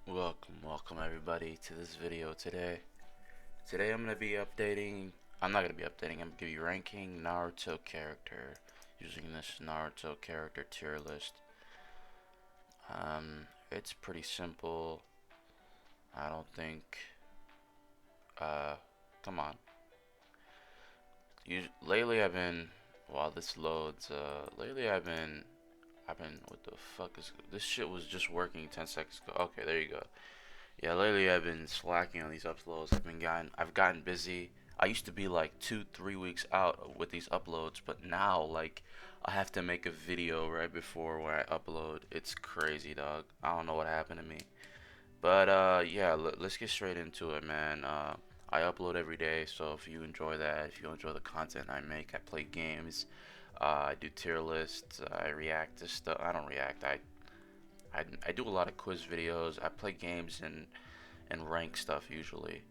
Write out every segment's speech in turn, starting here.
Welcome everybody to this video today. Today I'm gonna be updating. I'm not gonna be updating. I'm gonna give you ranking Naruto character using this Naruto character tier list. It's pretty simple. I don't think. Uh, Come on. Lately I've been. While this loads. Lately I've been. What the fuck is this? Shit was just working 10 seconds ago. Okay, there you go. Yeah, lately I've been slacking on these uploads. I've gotten busy. I used to be like 2, 3 weeks out with these uploads, but now like I have to make a video right before where I upload. It's crazy, dog. I don't know what happened to me. But yeah, let's get straight into it, man. I upload every day, so if you enjoy that, if you enjoy the content I make, I play games, I do tier lists, I react to stuff. I don't react. I do a lot of quiz videos. I play games and rank stuff usually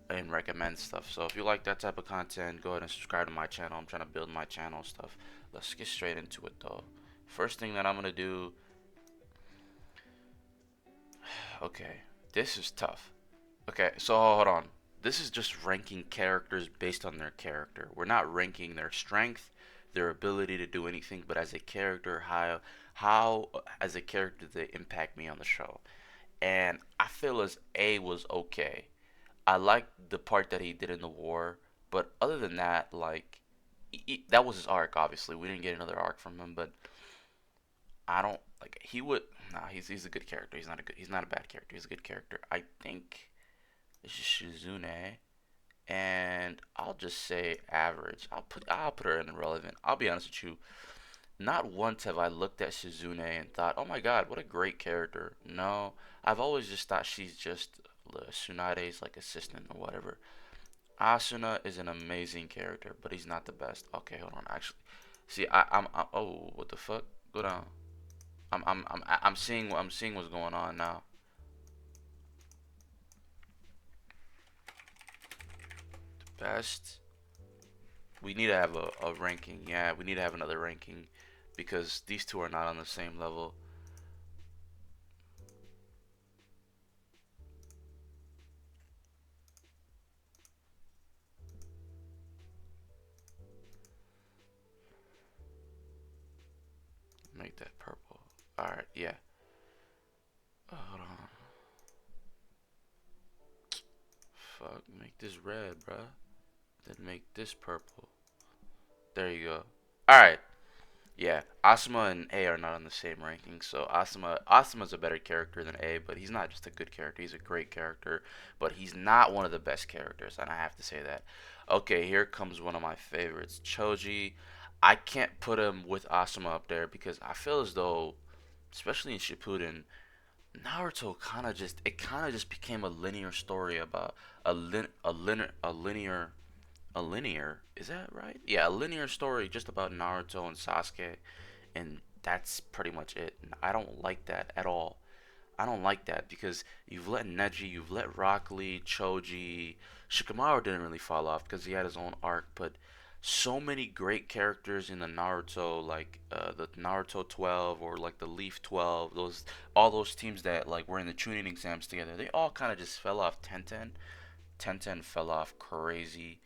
and recommend stuff. So if you like that type of content, go ahead and subscribe to my channel. I'm trying to build my channel stuff. Let's get straight into it though. First thing that I'm gonna do. Okay, this is tough. Okay, so hold on. This is just ranking characters based on their character. We're not ranking their strength, their ability to do anything, but as a character, how as a character they impact me on the show. And I feel as A was okay. I liked the part that he did in the war, but other than that, like that was his arc. Obviously, we didn't get another arc from him, but I don't like he would. Nah, he's a good character. He's not a bad character. He's a good character. I think this is Shizune, and I'll just say average. I'll put her in irrelevant. I'll be honest with you. Not once have I looked at Shizune and thought, "Oh my God, what a great character." No, I've always just thought she's just Tsunade's like assistant or whatever. Asuna is an amazing character, but he's not the best. Okay, hold on. Actually, see, oh, what the fuck? Go down. I'm seeing what's going on now. Best. We need to have a ranking. Yeah, we need to have another ranking because these two are not on the same level. Make that purple. All right, yeah. Hold on. Fuck, make this red, bruh. Then make this purple. There you go. All right. Yeah, Asuma and A are not on the same ranking. So Asuma's a better character than A, but he's not just a good character. He's a great character, but he's not one of the best characters, and I have to say that. Okay, here comes one of my favorites, Choji. I can't put him with Asuma up there because I feel as though, especially in Shippuden, Naruto kind of just became a linear story about a linear, is that right? Yeah, a linear story just about Naruto and Sasuke, and that's pretty much it. And I don't like that at all. I don't like that because you've let Neji, you've let Rock Lee, Choji, Shikamaru didn't really fall off because he had his own arc, but so many great characters in the Naruto, like the Naruto 12 or like the Leaf 12, those all those teams that like were in the tuning exams together, they all kind of just fell off 10-10. 10-10 fell off crazy.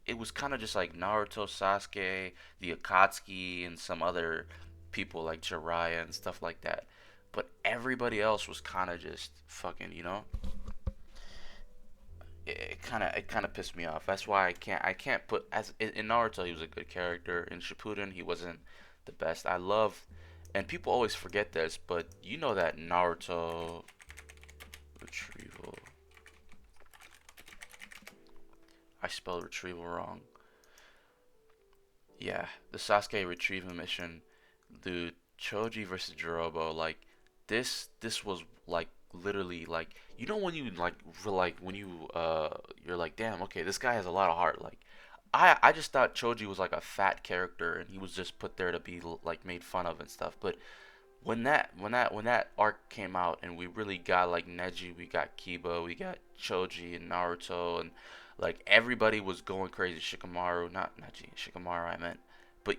It was kind of just like Naruto, Sasuke, the Akatsuki, and some other people like Jiraiya and stuff like that. But everybody else was kind of just fucking, it kind of pissed me off. That's why I can't put as in Naruto he was a good character. In Shippuden he wasn't the best. I love, and people always forget this, but you know that Naruto retrieval. I spelled retrieval wrong. Yeah, the Sasuke retrieval mission, dude. Choji versus Jirobo, like this was like literally like when you like when you're like, damn, okay, this guy has a lot of heart. Like I just thought Choji was like a fat character and he was just put there to be like made fun of and stuff. But when that arc came out and we really got like Neji, we got Kiba, we got Choji and Naruto, and like everybody was going crazy. Shikamaru, not Neji, Shikamaru, I meant. But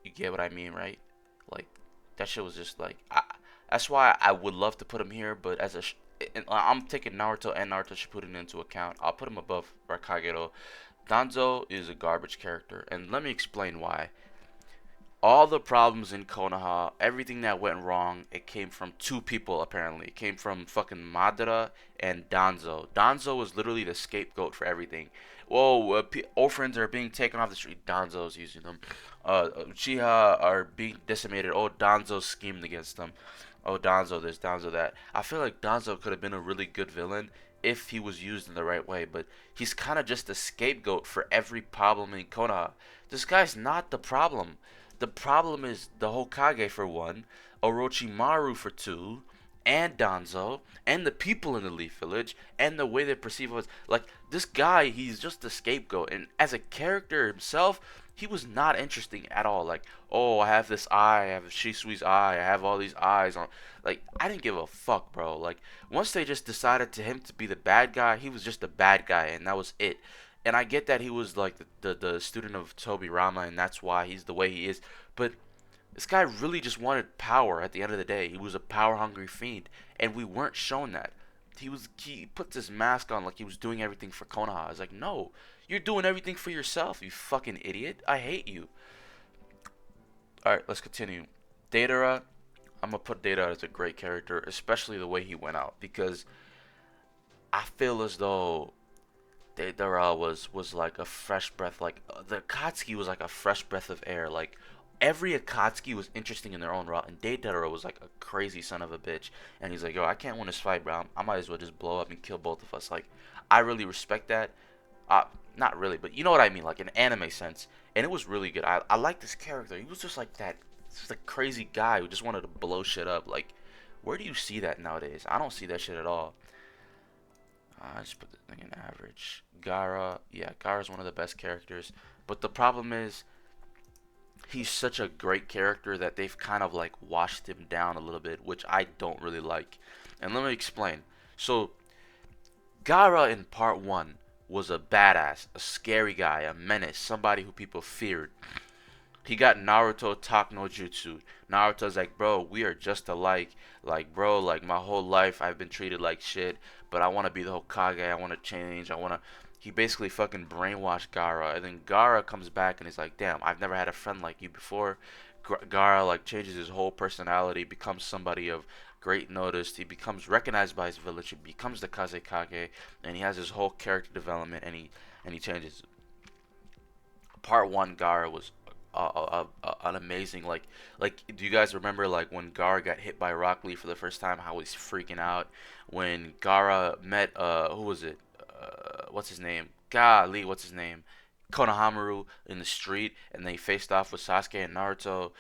you get what I mean, right? Like that shit was just like That's why I would love to put him here, but I'm taking Naruto and Naruto Shippuden into account. I'll put him above Rakagero. Danzo is a garbage character, and let me explain why. All the problems in Konoha, everything that went wrong, it came from two people apparently. It came from fucking Madara and Danzo. Danzo was literally the scapegoat for everything. Whoa, orphans are being taken off the street. Danzo's using them. Uchiha are being decimated. Oh, Danzo schemed against them. Oh, Danzo this, Danzo that. I feel like Danzo could have been a really good villain if he was used in the right way, but he's kind of just a scapegoat for every problem in Konoha. This guy's not the problem. The problem is the Hokage for one, Orochimaru for two, and Danzo, and the people in the Leaf Village, and the way they perceive us. Like, this guy, he's just a scapegoat, and as a character himself, he was not interesting at all. Like, oh, I have this eye, I have Shisui's eye, I have all these eyes on. Like, I didn't give a fuck, bro. Like, once they just decided to him to be the bad guy, he was just a bad guy, and that was it. And I get that he was like the student of Tobi Rama, and that's why he's the way he is. But this guy really just wanted power at the end of the day. He was a power hungry fiend, and we weren't shown that. He put this mask on like he was doing everything for Konoha. I was like, no, you're doing everything for yourself, you fucking idiot. I hate you. Alright, let's continue. Deidara, I'm gonna put Deidara as a great character, especially the way he went out, because I feel as though Deidara was like a fresh breath. Like the Akatsuki was like a fresh breath of air. Like every Akatsuki was interesting in their own right, and Deidara was like a crazy son of a bitch. And he's like, yo, I can't win this fight, bro. I might as well just blow up and kill both of us. Like I really respect that. Not really, but you know what I mean, like in anime sense. And it was really good. I like this character. He was just like that, just a crazy guy who just wanted to blow shit up. Like, where do you see that nowadays? I don't see that shit at all. I just put the thing in average. Gara, yeah, Gara's one of the best characters. But the problem is, he's such a great character that they've kind of like washed him down a little bit, which I don't really like. And let me explain. So, Gara in part 1 was a badass, a scary guy, a menace, somebody who people feared. He got Naruto talk no jutsu. Naruto's like, bro, we are just alike. Like, bro, like my whole life I've been treated like shit, but I want to be the Hokage. I want to change. I want to. He basically fucking brainwashed Gaara, and then Gaara comes back and he's like, damn, I've never had a friend like you before. Gaara like changes his whole personality, becomes somebody of great notice. He becomes recognized by his village. He becomes the Kazekage, and he has his whole character development, and he changes. Part 1, Gaara was an amazing like do you guys remember like when Gaara got hit by Rock Lee for the first time, how he's freaking out when Gaara met who was it, what's his name, golly, what's his name, Konohamaru in the street, and they faced off with Sasuke and Naruto.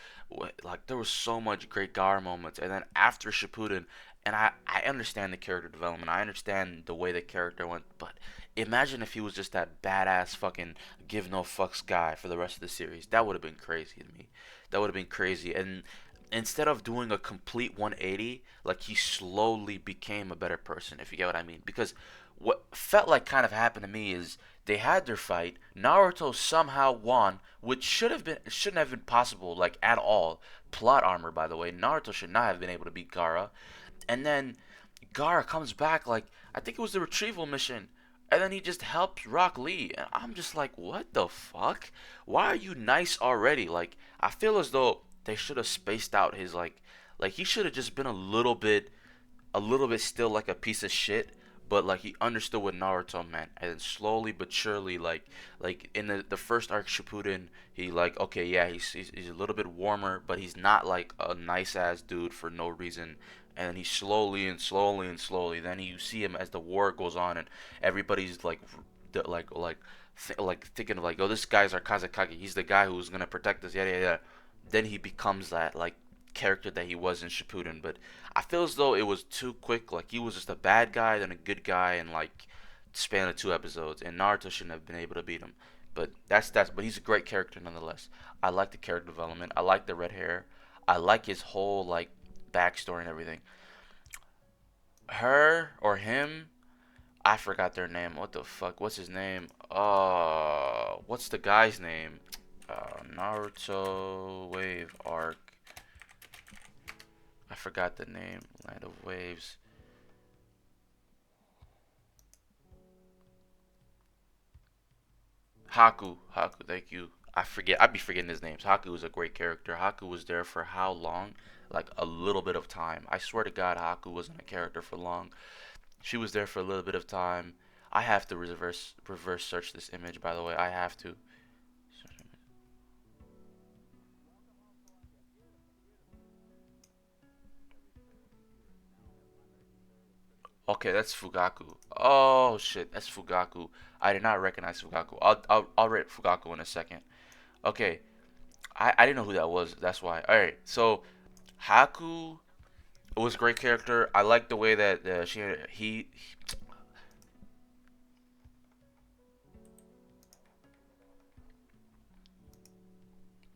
Like there was so much great Gaara moments. And then after Shippuden, and I understand the character development, I understand the way the character went, but imagine if he was just that badass fucking give no fucks guy for the rest of the series. That would have been crazy to me. That would have been crazy. And instead of doing a complete 180, like he slowly became a better person, if you get what I mean. Because what felt like kind of happened to me is they had their fight. Naruto somehow won, which shouldn't have been possible like at all. Plot armor, by the way. Naruto should not have been able to beat Gaara. And then Gaara comes back like I think it was the retrieval mission, and then he just helps Rock Lee, and I'm just like, what the fuck? Why are you nice already? Like I feel as though they should have spaced out his like he should have just been a little bit still like a piece of shit, but like he understood what Naruto meant, and then slowly but surely, like in the first arc Shippuden, he like okay yeah he's a little bit warmer, but he's not like a nice ass dude for no reason. And then he slowly and slowly and slowly, then you see him as the war goes on, and everybody's like like thinking of like, oh, this guy's our Kazekage, he's the guy who's gonna protect us, yada yada yada. Then he becomes that like character that he was in Shippuden. But I feel as though it was too quick. Like he was just a bad guy, then a good guy, in like span of 2 episodes. And Naruto shouldn't have been able to beat him. But that's. But he's a great character nonetheless. I like the character development. I like the red hair. I like his whole like backstory and everything. Her or him, I forgot their name. What the fuck? What's his name? What's the guy's name? Naruto Wave Arc. I forgot the name. Land of Waves. Haku. Haku. Thank you. I forget. I be forgetting his names. Haku is a great character. Haku was there for how long? Like a little bit of time. I swear to God, Haku wasn't a character for long. She was there for a little bit of time. I have to reverse search this image. By the way, I have to. Okay, that's Fugaku. Oh shit, that's Fugaku. I did not recognize Fugaku. I'll rate Fugaku in a second. Okay, I didn't know who that was. That's why. All right, so Haku was a great character. I like the way that he.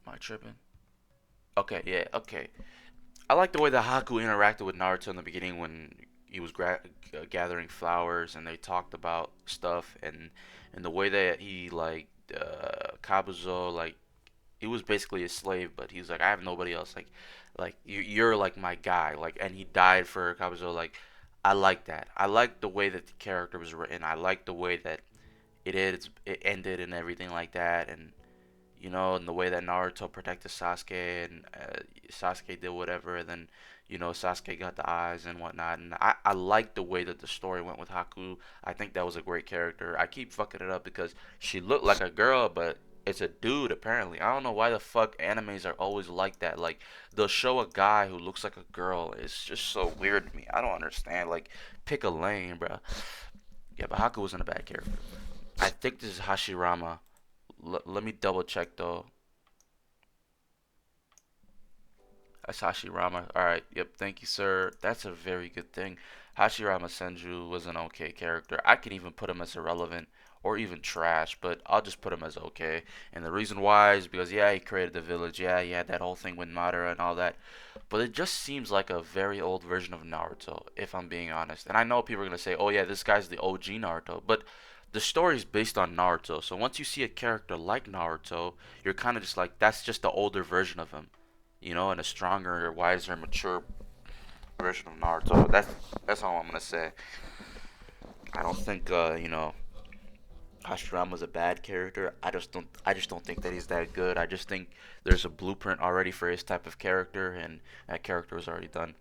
Am I tripping? Okay, yeah, okay. I like the way that Haku interacted with Naruto in the beginning when he was gathering flowers and they talked about stuff and the way that he like Kabuzo like he was basically a slave, but he was like, I have nobody else. Like you're like my guy. Like, and he died for Kabuzo. Like, I like that. I like the way that the character was written. I like the way that it ended and everything like that. And and the way that Naruto protected Sasuke and Sasuke did whatever, and then Sasuke got the eyes and whatnot. And I like the way that the story went with Haku. I think that was a great character. I keep fucking it up because she looked like a girl, but it's a dude apparently. I don't know why the fuck animes are always like that. Like they'll show a guy who looks like a girl. It's just so weird to me. I don't understand. Like pick a lane, bro. Yeah, but Haku wasn't a bad character. I think this is Hashirama. Let me double check though. That's Hashirama. Alright, yep, thank you, sir. That's a very good thing. Hashirama Senju was an okay character. I can even put him as irrelevant or even trash, but I'll just put him as okay. And the reason why is because, yeah, he created the village. Yeah, he had that whole thing with Madara and all that. But it just seems like a very old version of Naruto, if I'm being honest. And I know people are going to say, oh, yeah, this guy's the OG Naruto. But the story is based on Naruto. So once you see a character like Naruto, you're kind of just like, that's just the older version of him, and a stronger, wiser, mature version of Naruto. That's all I'm gonna say. I don't think Hashirama's a bad character. I just don't think that he's that good. I just think there's a blueprint already for his type of character, and that character was already done.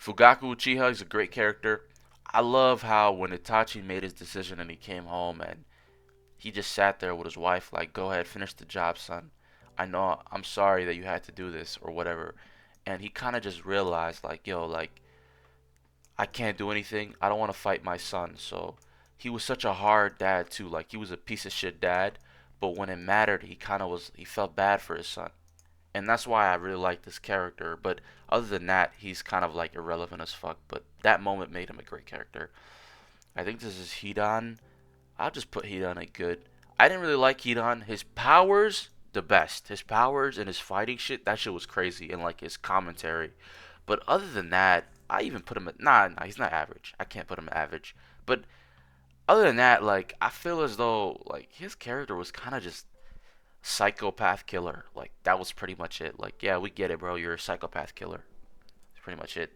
Fugaku Uchiha is a great character. I love how when Itachi made his decision and he came home and he just sat there with his wife, like, go ahead, finish the job, son. I know I'm sorry that you had to do this or whatever. And he kind of just realized, like, yo, like, I can't do anything. I don't want to fight my son. So he was such a hard dad, too. Like, he was a piece of shit dad. But when it mattered, he felt bad for his son. And that's why I really like this character. But other than that, he's kind of like irrelevant as fuck. But that moment made him a great character. I think this is Hidan. I'll just put Hidan at good. I didn't really like Hidan. His powers, the best. His powers and his fighting shit, that shit was crazy. And like his commentary. But other than that, I even put him at nah, he's not average. I can't put him at average. But other than that, like I feel as though like his character was kind of just psychopath killer. Like that was pretty much it. Like yeah, we get it, bro. You're a psychopath killer. That's pretty much it.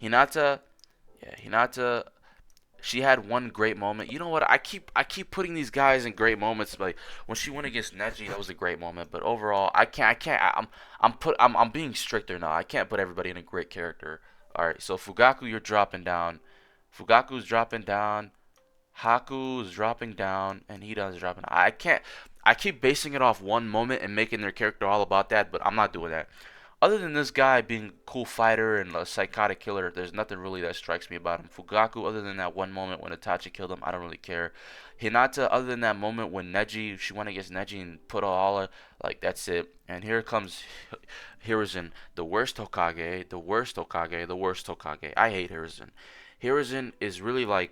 Hinata, yeah, Hinata she had one great moment. You know what? I keep putting these guys in great moments. Like when she went against Neji, that was a great moment. But overall, I can't. I'm being stricter now. I can't put everybody in a great character. All right. So Fugaku, you're dropping down. Fugaku's dropping down. Haku's dropping down, and Hidan's dropping down. I can't. I keep basing it off one moment and making their character all about that, but I'm not doing that. Other than this guy being a cool fighter and a psychotic killer, there's nothing really that strikes me about him. Fugaku, other than that one moment when Itachi killed him, I don't really care. Hinata, other than that moment when she went against Neji and put all like that's it. And here comes Hiruzen, the worst Hokage, the worst Hokage, the worst Hokage. I hate Hiruzen. Hiruzen is really like,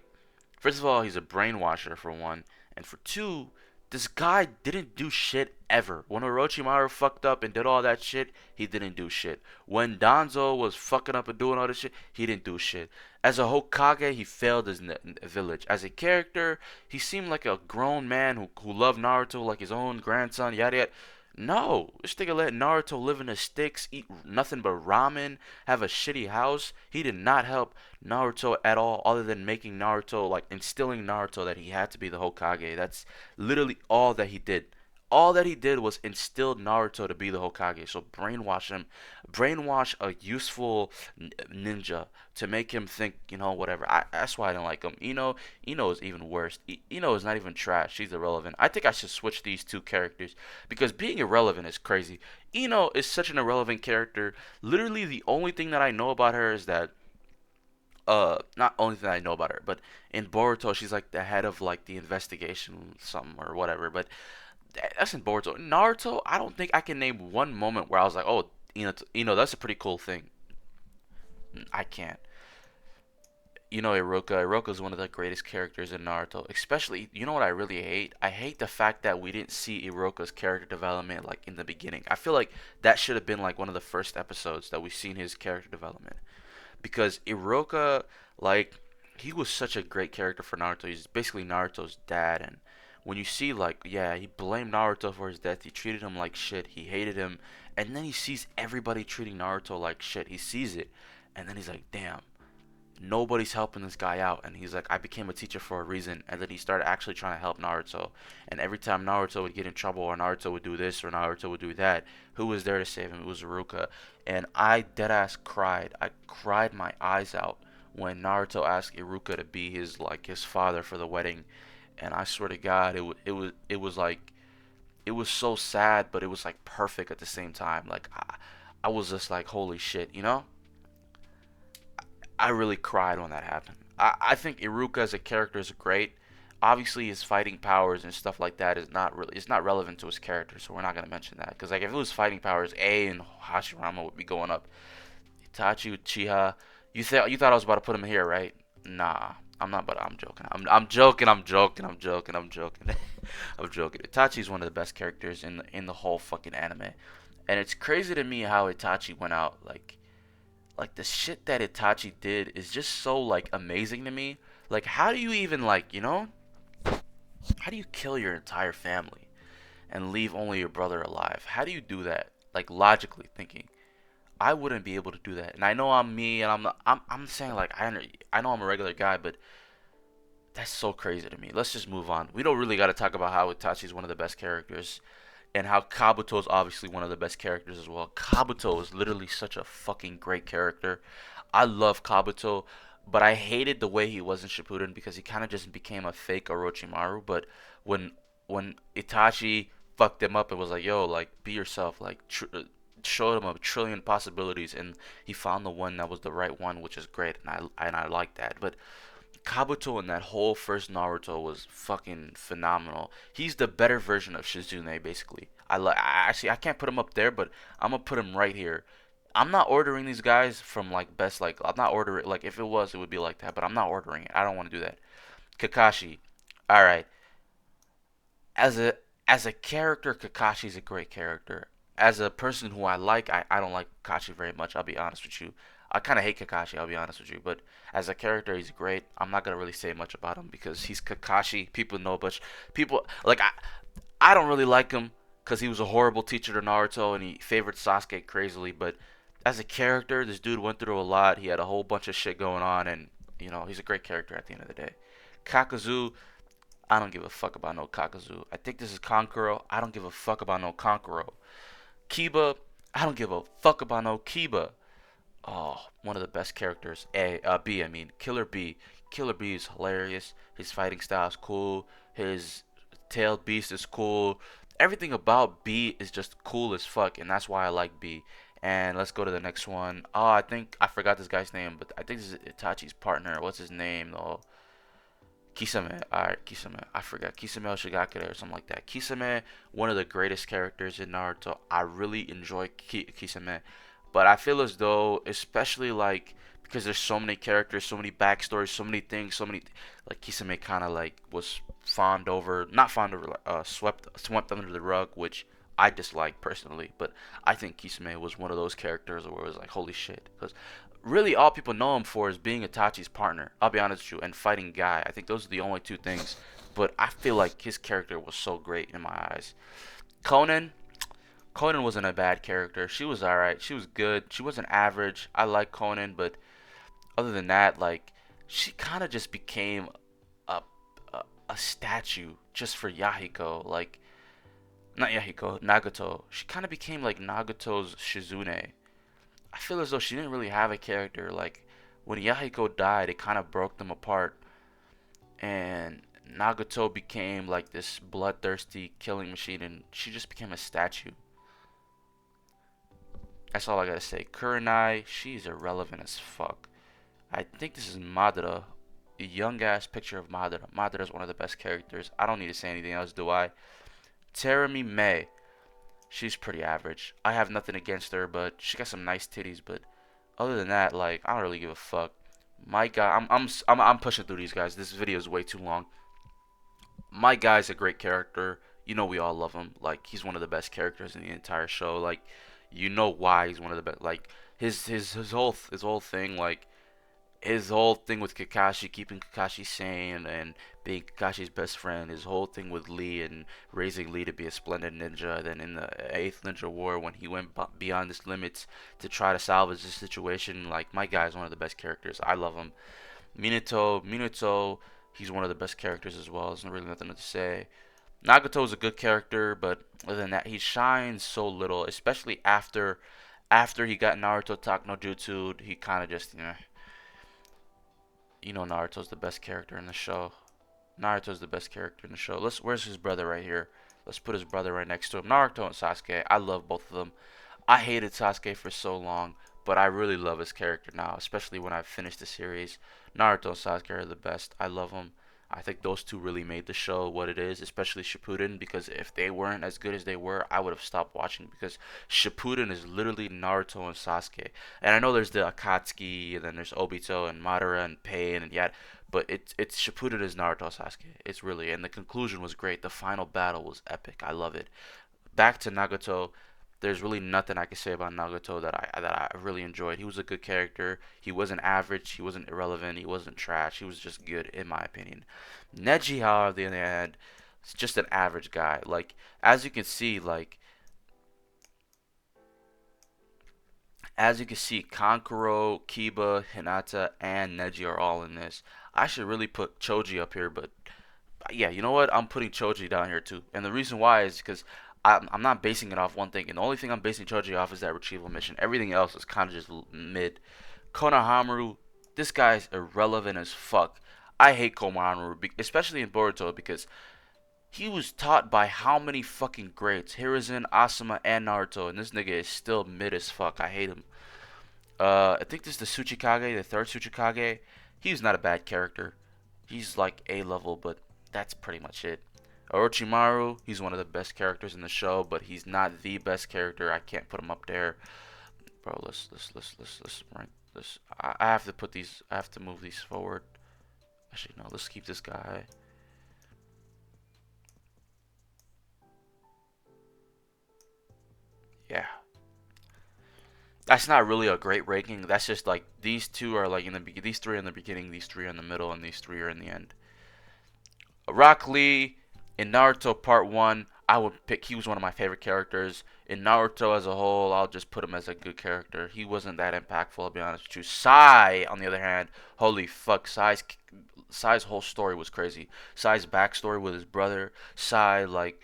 first of all, he's a brainwasher for one, and for two, this guy didn't do shit ever. When Orochimaru fucked up and did all that shit, he didn't do shit. When Danzo was fucking up and doing all this shit, he didn't do shit. As a Hokage, he failed his village. As a character, he seemed like a grown man who loved Naruto like his own grandson, yada yada. No, this nigga let Naruto live in the sticks, eat nothing but ramen, have a shitty house. He did not help Naruto at all, other than making Naruto, like instilling Naruto that he had to be the Hokage. That's literally all that he did. All that he did was instill Naruto to be the Hokage. So brainwash him, brainwash a useful ninja to make him think, whatever. That's why I don't like him. Ino is even worse. Ino is not even trash. She's irrelevant. I think I should switch these two characters because being irrelevant is crazy. Ino is such an irrelevant character. Literally, the only thing that I know about her is that not only thing I know about her, but in Boruto she's like the head of like the investigation something or whatever. But that's in Boruto. Naruto, I don't think I can name one moment where I was like, oh, that's a pretty cool thing. I can't. Iruka. Iruka is one of the greatest characters in Naruto. Especially, you know what I really hate? I hate the fact that we didn't see Iruka's character development like in the beginning. I feel like that should have been like one of the first episodes that we've seen his character development. Because Iruka, like, he was such a great character for Naruto. He's basically Naruto's dad, and when you see like, yeah, he blamed Naruto for his death. He treated him like shit. He hated him, and then he sees everybody treating Naruto like shit. He sees it, and then he's like, damn, nobody's helping this guy out. And he's like, I became a teacher for a reason. And then he started actually trying to help Naruto, and every time Naruto would get in trouble or Naruto would do this or Naruto would do that, who was there to save him? It was Ruka. And I deadass cried. I cried my eyes out when Naruto asked Iruka to be his father for the wedding. And I swear to God, it was like, it was so sad, but it was like perfect at the same time. Like I was just like, holy shit, I really cried when that happened. I think Iruka as a character is great. Obviously, his fighting powers and stuff like that is not really, it's not relevant to his character, so we're not gonna mention that. Because like if it was fighting powers, A and Hashirama would be going up. Itachi, Uchiha, you thought I was about to put him here, right? Nah, I'm not. But I'm joking. I'm joking. I'm joking. I'm joking. I'm joking. I'm joking. Itachi is one of the best characters in the whole fucking anime, and it's crazy to me how Itachi went out like the shit that Itachi did is just so like amazing to me. Like how do you even like, how do you kill your entire family and leave only your brother alive? How do you do that? Like logically thinking. I wouldn't be able to do that. And I know I'm me and I'm not, I'm saying like I know I'm a regular guy, but that's so crazy to me. Let's just move on. We don't really got to talk about how Itachi is one of the best characters and how Kabuto is obviously one of the best characters as well. Kabuto is literally such a fucking great character. I love Kabuto, but I hated the way he was in Shippuden because he kind of just became a fake Orochimaru. But when when Itachi fucked him up and was like, "Yo, like be yourself," like showed him a trillion possibilities, and he found the one that was the right one, which is great, and I like that. But Kabuto in that whole first Naruto was fucking phenomenal. He's the better version of Shizune, basically. Actually I can't put him up there, but I'm gonna put him right here. I'm not ordering these guys from like best like I'm not ordering like if it was it would be like that, but I'm not ordering it. I don't want to do that. Kakashi, all right. As a character, Kakashi's a great character. As a person who I don't like Kakashi very much. I'll be honest with you. I kind of hate Kakashi. I'll be honest with you. But as a character, he's great. I'm not gonna really say much about him because he's Kakashi. People know, but people like I don't really like him because he was a horrible teacher to Naruto and he favored Sasuke crazily. But as a character, this dude went through a lot. He had a whole bunch of shit going on, and he's a great character at the end of the day. Kakazu, I don't give a fuck about no Kakazu. I think this is Kankuro. I don't give a fuck about no Kankuro. Kiba, I don't give a fuck about no Kiba. Oh, one of the best characters. B, I mean, Killer B. Killer B is hilarious. His fighting style is cool. His tailed beast is cool. Everything about B is just cool as fuck, and that's why I like B. And let's go to the next one. Oh, I think I forgot this guy's name, but I think this is Itachi's partner. What's his name though? Kisame. Alright, Kisame. I forgot. Kisame Oshigakure or something like that. Kisame, one of the greatest characters in Naruto. I really enjoy Kisame. But I feel as though, especially like, because there's so many characters, so many backstories, so many things, so many, like Kisame kind of like was fawned over, not fawned over, like, swept under the rug, which I dislike personally. But I think Kisame was one of those characters where it was like, holy shit. Because really all people know him for is being Itachi's partner. I'll be honest with you, and fighting Guy. I think those are the only two things. But I feel like his character was so great in my eyes. Conan, Conan wasn't a bad character. She was alright. She was good. She wasn't average. I like Conan, but other than that, like, she kind of just became a, a statue just for Yahiko. Like, not Yahiko, Nagato. She kind of became like Nagato's Shizune. I feel as though she didn't really have a character. Like, when Yahiko died, it kind of broke them apart, and Nagato became like this bloodthirsty killing machine, and she just became a statue. That's all I gotta say. Kurenai, she's irrelevant as fuck. I think this is Madara. A young ass picture of Madara. Madara's one of the best characters. I don't need to say anything else, do I? Terumi May. She's pretty average. I have nothing against her, but she got some nice titties. But other than that, like, I don't really give a fuck. My guy, I'm pushing through these guys. This video is way too long. My guy's a great character. You know we all love him. Like, he's one of the best characters in the entire show. Like, you know why he's one of the best. Like, his whole thing, like, his whole thing with Kakashi, keeping Kakashi sane and being Kakashi's best friend, his whole thing with Lee and raising Lee to be a splendid ninja. Then in the 8th Ninja War, when he went beyond his limits to try to salvage the situation, like, my guy's one of the best characters. I love him. Minato, he's one of the best characters as well. There's really nothing to say. Nagato's a good character, but other than that, he shines so little, especially after he got Naruto Tak no Jutsu. He kind of just, you know, Naruto's the best character in the show. Naruto's the best character in the show. Where's his brother right here? Let's put his brother right next to him. Naruto and Sasuke. I love both of them. I hated Sasuke for so long, but I really love his character now, especially when I've finished the series. Naruto and Sasuke are the best. I love them. I think those two really made the show what it is, especially Shippuden, because if they weren't as good as they were, I would have stopped watching, because Shippuden is literally Naruto and Sasuke. And I know there's the Akatsuki, and then there's Obito and Madara and Pain and yet, but it's Shippuden is Naruto Sasuke. It's really, and the conclusion was great. The final battle was epic. I love it. Back to Nagato, there's really nothing I can say about Nagato that I really enjoyed. He was a good character. He wasn't average. He wasn't irrelevant. He wasn't trash. He was just good in my opinion. Neji, however, on the other hand, is just an average guy. Like, as you can see, Kankuro, Kiba, Hinata, and Neji are all in this. I should really put Choji up here, but yeah, you know what? I'm putting Choji down here too. And the reason why is because I'm not basing it off one thing. And the only thing I'm basing Choji off is that retrieval mission. Everything else is kind of just mid. Konohamaru, this guy's irrelevant as fuck. I hate Konohamaru, especially in Boruto, because he was taught by how many fucking greats? Hiruzen, Asuma, and Naruto. And this nigga is still mid as fuck. I hate him. I think this is the Tsuchikage, the third Tsuchikage. He's not a bad character. He's like A level, but that's pretty much it. Orochimaru, he's one of the best characters in the show, but he's not the best character. I can't put him up there, bro. Let's rank this. I have to put these. I have to move these forward. Actually, no. Let's keep this guy. Yeah, that's not really a great ranking. That's just like these two are like in the these three are in the beginning, these three are in the middle, and these three are in the end. Rock Lee in Naruto Part 1, I would pick. He was one of my favorite characters. In Naruto as a whole, I'll just put him as a good character. He wasn't that impactful, I'll be honest with you. Sai, on the other hand, holy fuck, Sai's whole story was crazy. Sai's backstory with his brother, Sai, like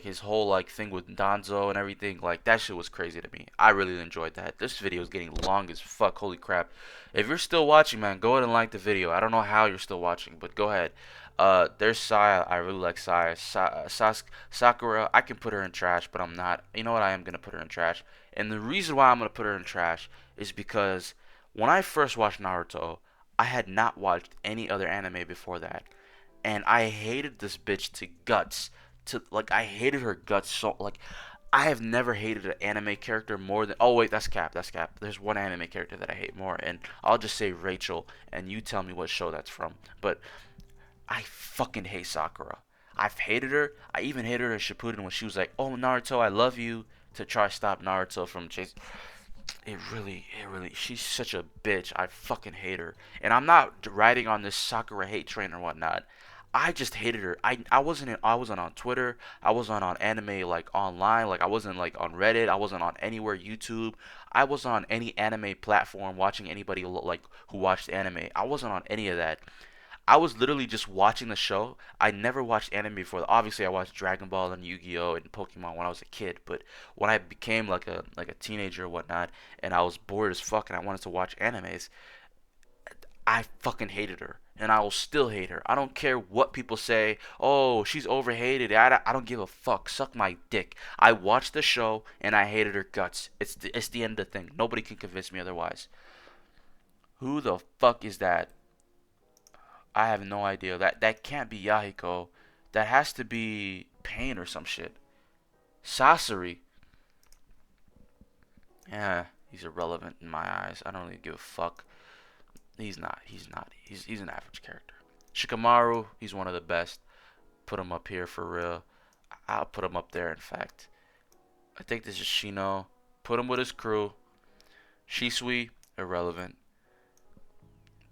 his whole like thing with Danzo and everything, like that shit was crazy to me. I really enjoyed that. This video is getting long as fuck. Holy crap! If you're still watching, man, go ahead and like the video. I don't know how you're still watching, but go ahead. There's Sai. I really like Sai. Sakura, I can put her in trash, but I'm not. You know what? I am gonna put her in trash. And the reason why I'm gonna put her in trash is because when I first watched Naruto, I had not watched any other anime before that, and I hated this bitch to guts. To like, I hated her guts so like. I have never hated an anime character more than. Oh wait, that's cap. That's cap. There's one anime character that I hate more, and I'll just say Rachel, and you tell me what show that's from. But I fucking hate Sakura. I've hated her. I even hated her in Shippuden when she was like, "Oh Naruto, I love you," to try to stop Naruto from chasing. She's such a bitch. I fucking hate her. And I'm not riding on this Sakura hate train or whatnot. I just hated her. I wasn't on Twitter. I wasn't on anime like online. Like I wasn't like on Reddit. I wasn't on anywhere YouTube. I wasn't on any anime platform watching anybody like who watched anime. I wasn't on any of that. I was literally just watching the show. I never watched anime before. Obviously, I watched Dragon Ball and Yu-Gi-Oh and Pokemon when I was a kid. But when I became like a teenager or whatnot, and I was bored as fuck and I wanted to watch animes, I fucking hated her. And I will still hate her. I don't care what people say. Oh, she's overhated. I don't give a fuck. Suck my dick. I watched the show and I hated her guts. It's the end of the thing. Nobody can convince me otherwise. Who the fuck is that? I have no idea. That can't be Yahiko. That has to be Pain or some shit. Sasori. Yeah, he's irrelevant in my eyes. I don't really give a fuck. He's not. He's not. He's an average character. Shikamaru, he's one of the best. Put him up here for real. I'll put him up there. In fact, I think this is Shino. Put him with his crew. Shisui, irrelevant.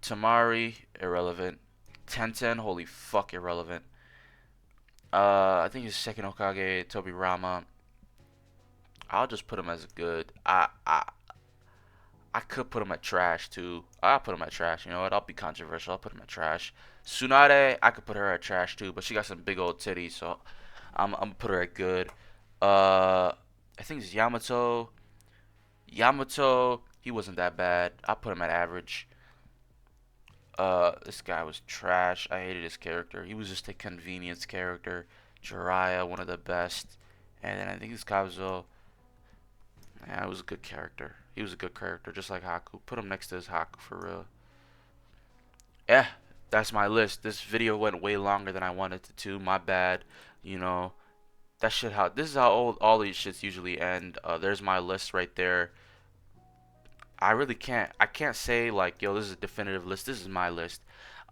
Tamari, irrelevant. Tenten, holy fuck, irrelevant. I think his second Hokage, Tobirama. I'll just put him as good. I could put him at trash too. I'll put him at trash. You know what? I'll be controversial. I'll put him at trash. Tsunade, I could put her at trash too, but she got some big old titties, so I'm gonna put her at good. I think it's Yamato. Yamato, he wasn't that bad. I put him at average. This guy was trash. I hated his character. He was just a convenience character. Jiraiya, one of the best. And then I think this Kazuo, yeah, it was a good character. He was a good character, just like Haku. Put him next to his Haku for real. Yeah, that's my list. This video went way longer than I wanted it to. My bad. You know, that shit how this is how all these shits usually end. There's my list right there. I really can't. I can't say like, yo, this is a definitive list. This is my list.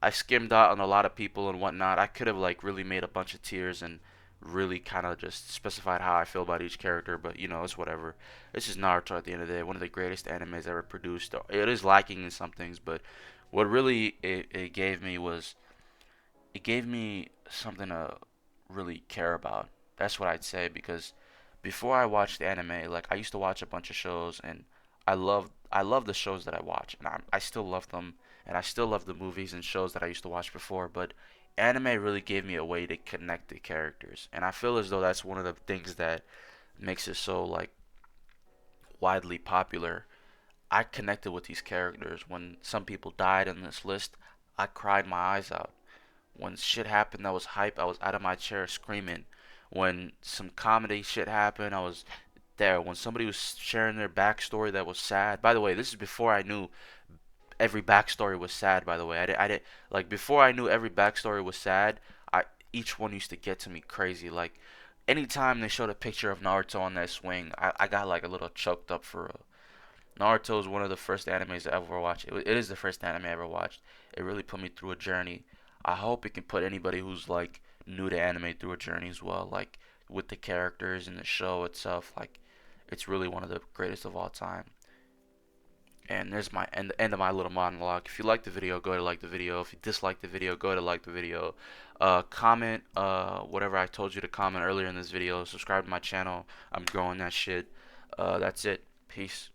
I skimmed out on a lot of people and whatnot. I could have like really made a bunch of tiers and really kind of just specified how I feel about each character, but you know, it's whatever. This is Naruto at the end of the day, one of the greatest animes ever produced. It is lacking in some things, but what really it gave me was it gave me something to really care about. That's what I'd say because before I watched anime, like I used to watch a bunch of shows and I love the shows that I watch and I still love them and I still love the movies and shows that I used to watch before, but anime really gave me a way to connect the characters and I feel as though that's one of the things that makes it so like widely popular. I connected with these characters. When some people died in this list, I cried my eyes out. When shit happened that was hype, I was out of my chair screaming. When some comedy shit happened, I was there. When somebody was sharing their backstory that was sad. By the way, this is before I knew every backstory was sad. By the way, I did like before I knew every backstory was sad. I each one used to get to me crazy. Like anytime they showed a picture of Naruto on that swing, I got like a little choked up for real. Naruto is one of the first animes I ever watched. It is the first anime I ever watched. It really put me through a journey. I hope it can put anybody who's like new to anime through a journey as well. Like with the characters and the show itself. Like it's really one of the greatest of all time. And there's my end of my little monologue. If you like the video, go to like the video. If you dislike the video, go to like the video. Comment whatever I told you to comment earlier in this video. Subscribe to my channel. I'm growing that shit. That's it. Peace.